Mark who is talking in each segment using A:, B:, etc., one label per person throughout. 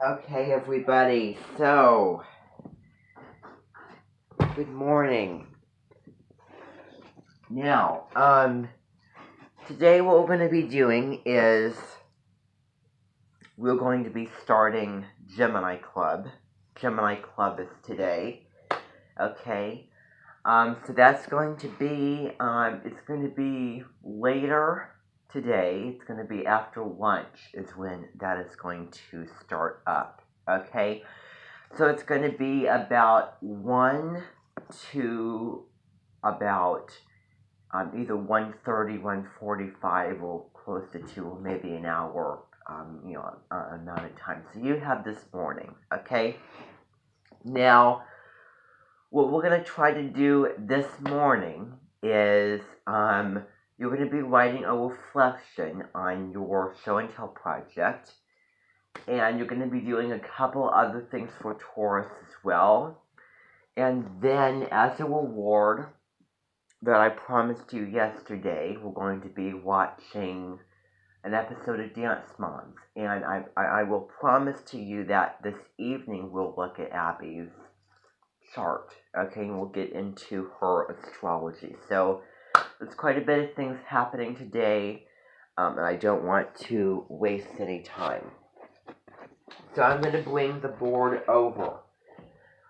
A: Okay, everybody, so, good morning. Now, today what we're going to be doing is we're going to be starting Gemini Club. Gemini Club is today, okay? So that's going to be, it's going to be later today. It's going to be after lunch is when that is going to start up, okay? So it's going to be about 1 to about either 1:30, 1:45, or close to 2, or maybe an hour, amount of time. So you have this morning, okay? Now, what we're going to try to do this morning is you're going to be writing a reflection on your show and tell project. And you're going to be doing a couple other things for Taurus as well. And then, as a reward that I promised you yesterday, we're going to be watching an episode of Dance Moms. And I will promise to you that this evening we'll look at Abby's chart. Okay, and we'll get into her astrology. So, there's quite a bit of things happening today, and I don't want to waste any time. So I'm going to bring the board over.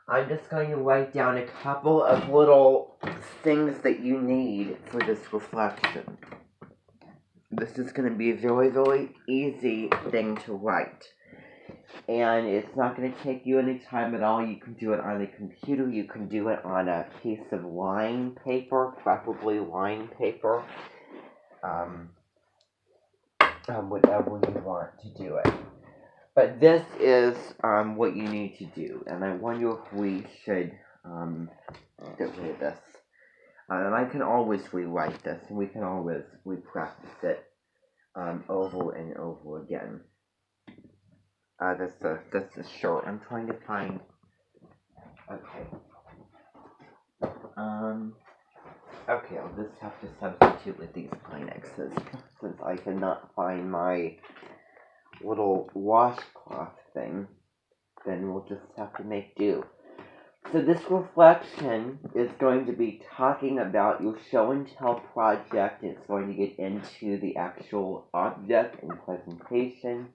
A: I'm just going to write down a couple of little things that you need for this reflection. This is going to be a very, very easy thing to write. And it's not going to take you any time at all. You can do it on a computer. You can do it on a piece of line paper, preferably line paper. Whatever you want to do it. But this is what you need to do, and I wonder if we should get rid of this. And I can always rewrite this, and we can always repractice it over and over again. That's the shirt. I'm trying to find. Okay. Okay, I'll just have to substitute with these Kleenexes since I cannot find my little washcloth thing, then we'll just have to make do. So this reflection is going to be talking about your show and tell project. It's going to get into the actual object and presentation,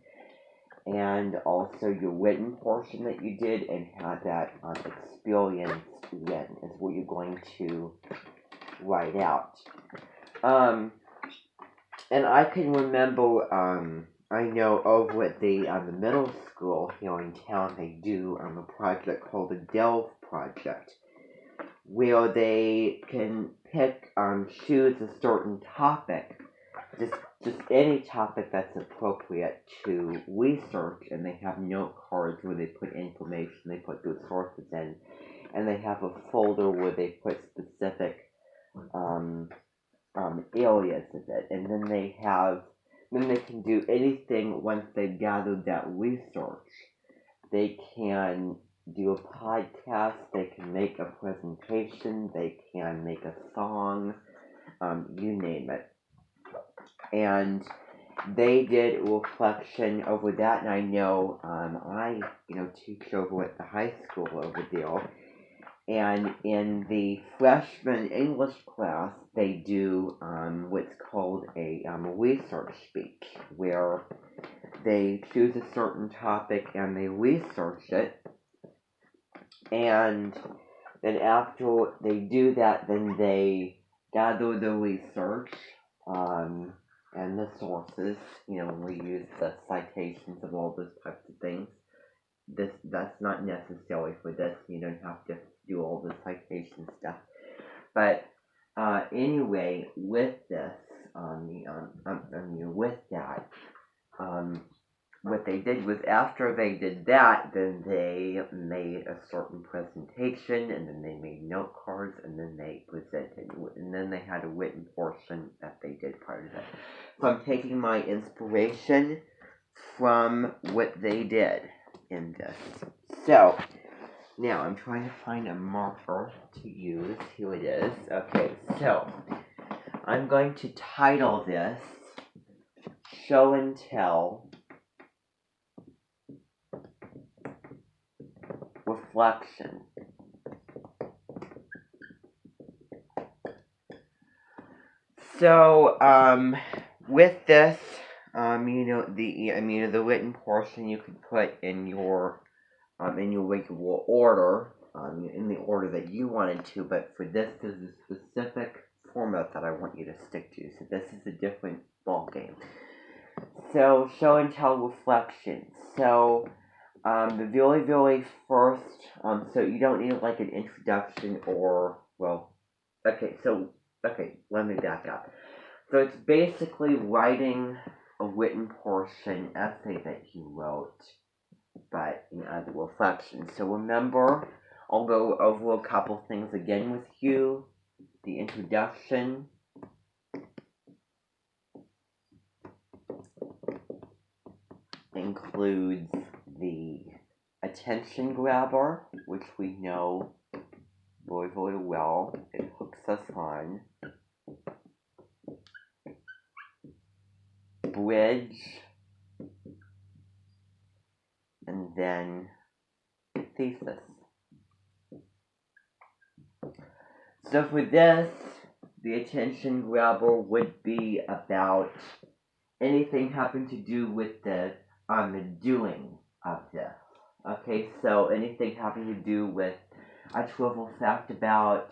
A: and also your written portion that you did and had that experience written is what you're going to write out. And I can remember, I know over at the middle school here in town, they do a project called the Delve Project, where they can pick, choose a certain topic, just any topic that's appropriate to research, and they have note cards where they put information, they put good sources in, and they have a folder where they put specific areas of it, and then they can do anything once they've gathered that research. They can do a podcast, they can make a presentation, they can make a song, you name it. And they did a reflection over that, and I know I teach over at the high school over there. And in the freshman English class, they do what's called a research speech, where they choose a certain topic and they research it. And then after they do that, then they gather the research and the sources. We use the citations of all those types of things. That's not necessary for this. You don't have to do all the citation stuff. But anyway, with this, with that, what they did was after they did that, then they made a certain presentation, and then they made note cards, and then they presented, and then they had a written portion that they did part of it. So I'm taking my inspiration from what they did in this. So, now I'm trying to find a marker to use. Here it is. Okay, so I'm going to title this Show and Tell reflection. So, with this, the written portion you could put in your regular order, in the order that you wanted to, but for this, there's a specific format that I want you to stick to. So this is a different ball game. So, show and tell reflection. So, the very, very first, so you don't need like an introduction or, let me back up. So it's basically writing a written portion essay that you wrote, but in other reflections. So remember, I'll go over a couple things again with you. The introduction, includes the attention grabber, which we know very, very well. It hooks us on. Bridge, and then thesis. So for this, the attention grabber would be about anything having to do with the doing of this. Okay, so anything having to do with a trivial fact about,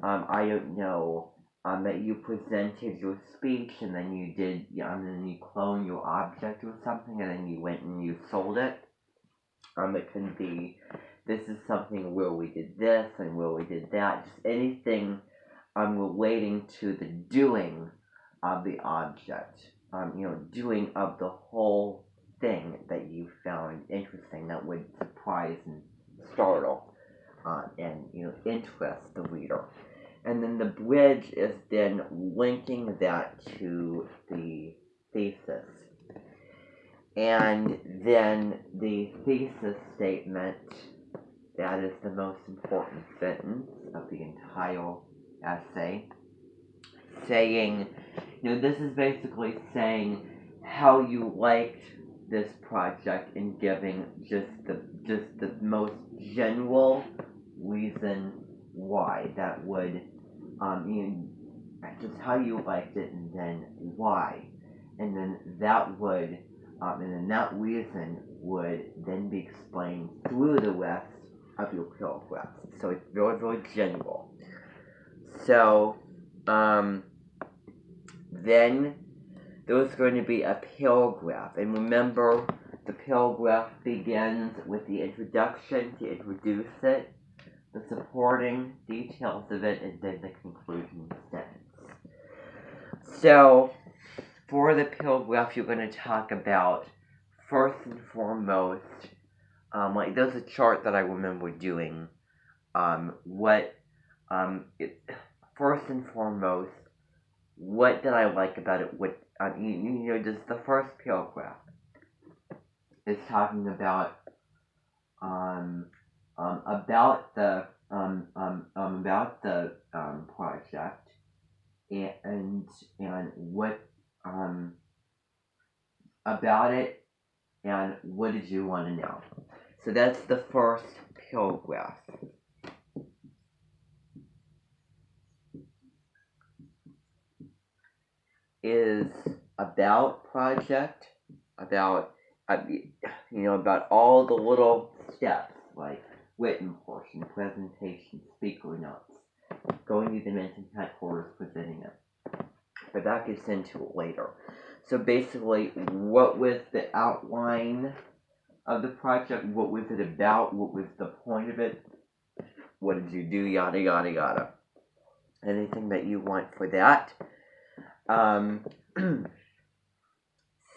A: I don't know, that you presented your speech and then you did, and then you cloned your object or something and then you went and you sold it. It can be, this is something where we did this and where we did that. Just anything relating to the doing of the object. Doing of the whole thing that you found interesting that would surprise and startle and interest the reader. And then the bridge is then linking that to the thesis. And then the thesis statement, that is the most important sentence of the entire essay, saying, this is basically saying how you liked this project and giving just the most general reason why. That would, just how you liked it and then why. And then that would, and then that reason would then be explained through the rest of your paragraphs. So it's very, very general. So, then there's going to be a paragraph. And remember, the paragraph begins with the introduction to introduce it, the supporting details of it, and then the conclusion sentence. So, for the paragraph, you're going to talk about, first and foremost, there's a chart that I remember doing, first and foremost, what did I like about it? What, just the first paragraph is talking about, about the project, and what, about it, and what did you want to know? So that's the first paragraph. Is about project, about, about all the little steps, like written portion, presentation, speaker notes, going to the Dimension headquarters, presenting it. But that gets into it later. So basically, what was the outline of the project? What was it about? What was the point of it? What did you do? Yada, yada, yada. Anything that you want for that.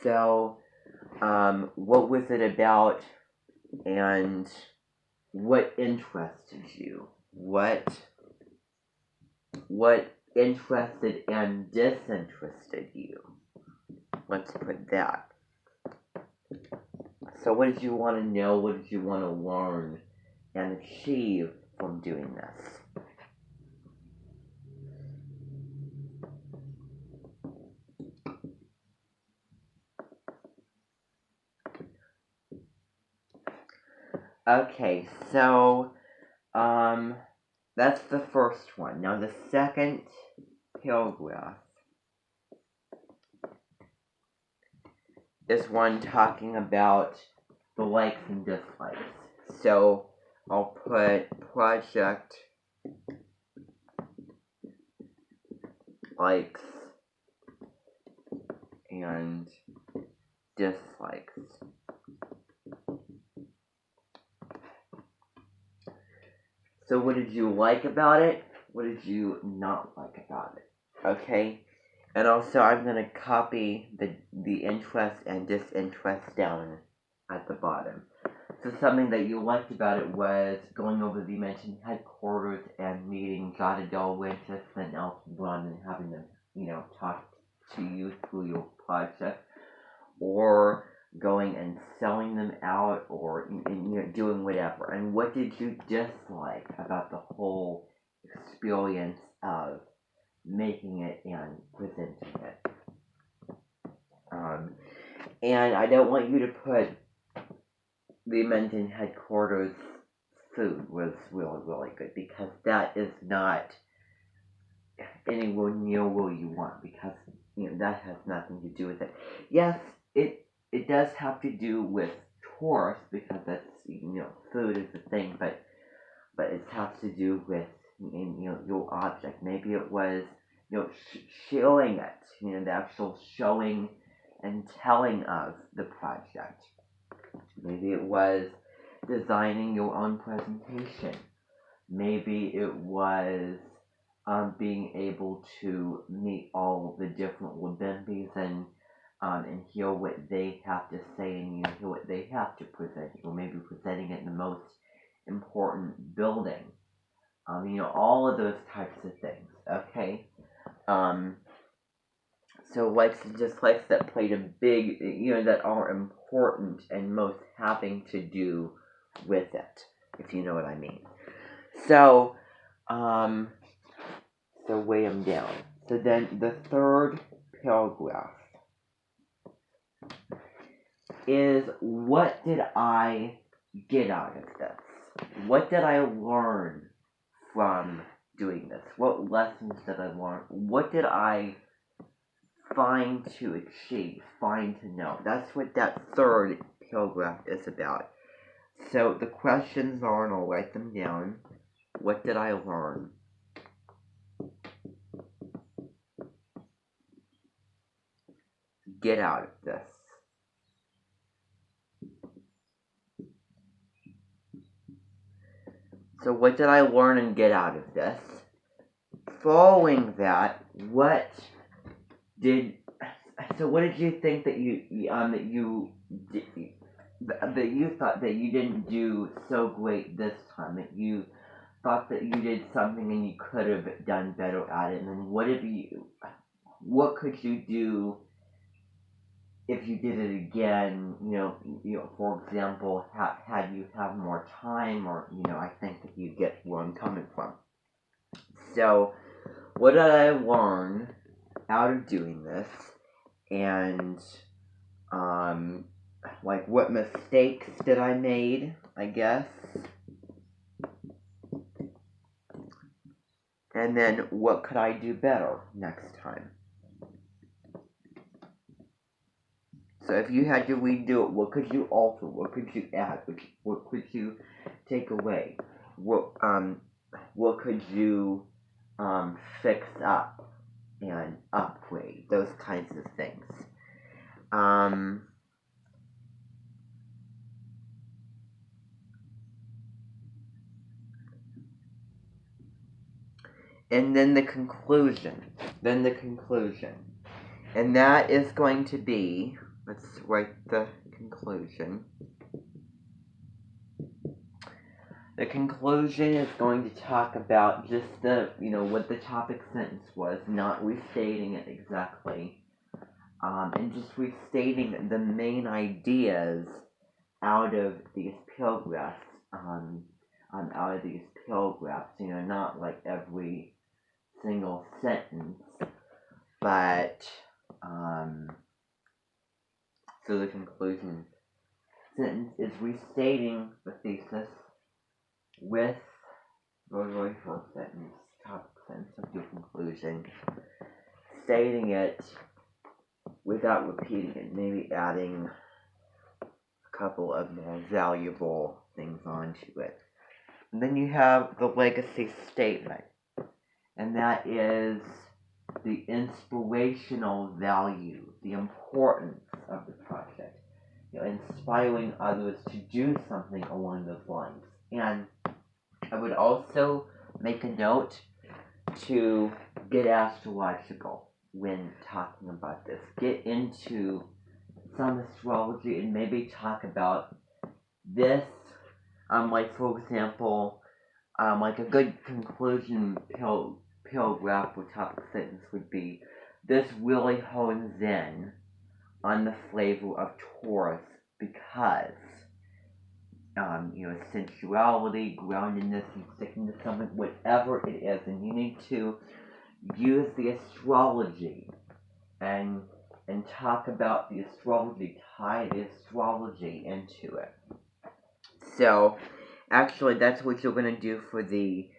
A: So, what was it about, and what interested you? What interested and disinterested you? Let's put that. So what did you want to know? What did you want to learn and achieve from doing this? Okay, so, that's the first one. Now, the second paragraph is one talking about the likes and dislikes. So, I'll put project likes and dislikes. So what did you like about it? What did you not like about it? Okay? And also I'm going to copy the interest and disinterest down at the bottom. So something that you liked about it was going over the mentioned headquarters and meeting Jadadel Winchester and Elton Brun and having them, talk to you through your project. Or going and selling them out, or doing whatever. And what did you dislike about the whole experience of making it and presenting it? And I don't want you to put the Menton headquarters food was really, really good, because that is not anywhere near where you want, because that has nothing to do with it. Yes, it does have to do with tourists, because that's food is the thing, but it has to do with your object. Maybe it was showing it, the actual showing and telling of the project. Maybe it was designing your own presentation. Maybe it was being able to meet all the different Wabembis and hear what they have to say, and hear what they have to present, or maybe presenting it in the most important building. All of those types of things. Okay. So likes and dislikes that played a big, that are important and most having to do with it, if you know what I mean. So, weigh them down. So then the third paragraph is, what did I get out of this? What did I learn from doing this? What lessons did I learn? What did I find to achieve, find to know? That's what that third paragraph is about. So the questions are, and I'll write them down. What did I learn? Get out of this. So what did I learn and get out of this? Following that, what did you think that that you thought that you didn't do so great this time, that you thought that you did something and you could have done better at it? And then what could you do if you did it again? For example, had you have more time, or I think that you get where I'm coming from. So, what did I learn out of doing this? And what mistakes did I made, I guess? And then what could I do better next time? So if you had to redo it, what could you alter? What could you add? What could you take away? What could you fix up and upgrade? Those kinds of things. And then the conclusion. And that is going to be, let's write the conclusion. The conclusion is going to talk about just what the topic sentence was, not restating it exactly, and just restating the main ideas out of these paragraphs, not like every single sentence, but, so the conclusion sentence is restating the thesis with the very first sentence, topic sentence of your conclusion, stating it without repeating it, maybe adding a couple of more valuable things onto it. And then you have the legacy statement, and that is the inspirational value, the importance of the project, inspiring others to do something along those lines. And I would also make a note to get astrological when talking about this. Get into some astrology and maybe talk about this. Like for example, like a good conclusion paragraph or topic sentence would be, this really hones in on the flavor of Taurus because sensuality, groundedness, and sticking to something, whatever it is, and you need to use the astrology and talk about the astrology, tie the astrology into it. So, actually, that's what you're going to do for the,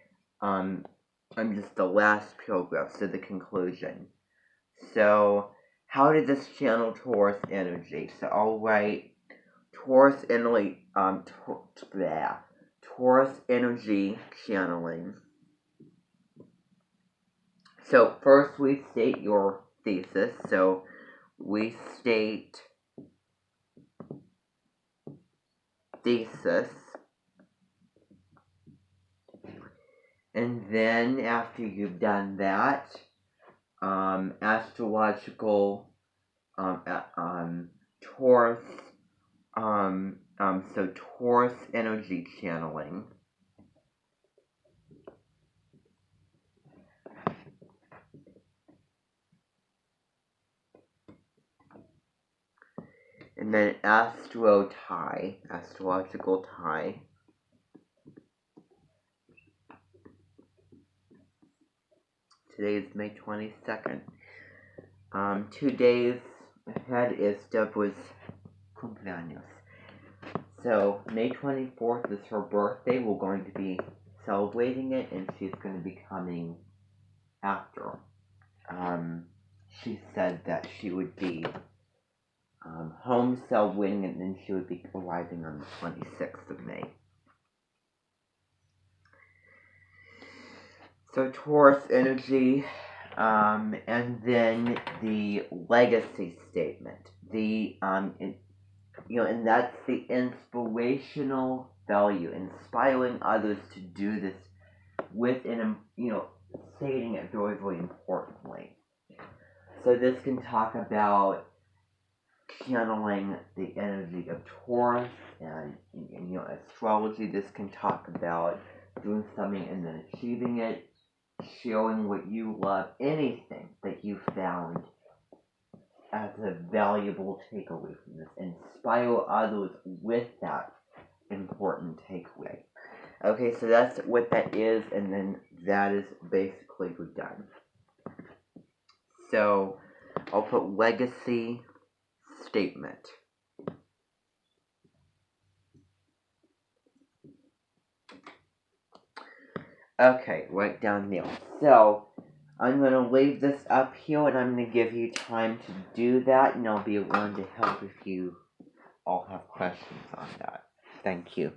A: just the last paragraph, so the conclusion. So, how did this channel Taurus energy? So, I'll write Taurus energy, Taurus energy channeling. So, first we state your thesis. So, we state thesis, and then after you've done that, astrological Taurus, so Taurus energy channeling. And then astrological tie. Today is May 22nd. 2 days ahead is Deborah's cumpleaños. So, May 24th is her birthday. We're going to be celebrating it, and she's going to be coming after. She said that she would be home celebrating, and then she would be arriving on the 26th of May. So Taurus energy, and then the legacy statement. And that's the inspirational value, inspiring others to do this with stating it very, very importantly. So this can talk about channeling the energy of Taurus and astrology. This can talk about doing something and then achieving it, showing what you love, anything that you found as a valuable takeaway from this. Inspire others with that important takeaway. Okay, so that's what that is, and then that is basically we're done. So I'll put legacy statement. Okay, right down there. So I'm going to leave this up here, and I'm going to give you time to do that, and I'll be around to help if you all have questions on that. Thank you.